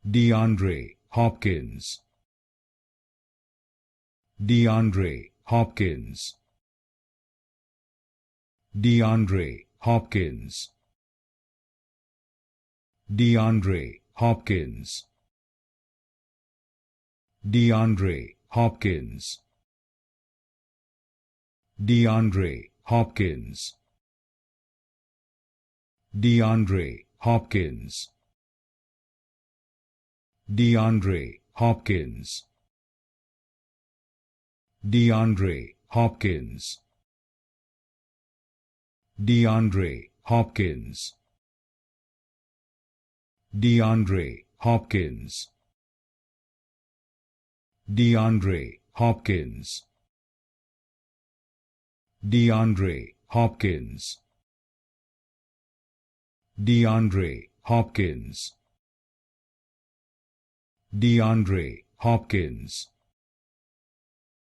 DeAndre Hopkins, DeAndre Hopkins, DeAndre Hopkins, DeAndre Hopkins, DeAndre Hopkins, DeAndre Hopkins, DeAndre Hopkins, DeAndre Hopkins, DeAndre Hopkins, DeAndre Hopkins, DeAndre Hopkins, DeAndre Hopkins, DeAndre Hopkins, DeAndre Hopkins, DeAndre Hopkins,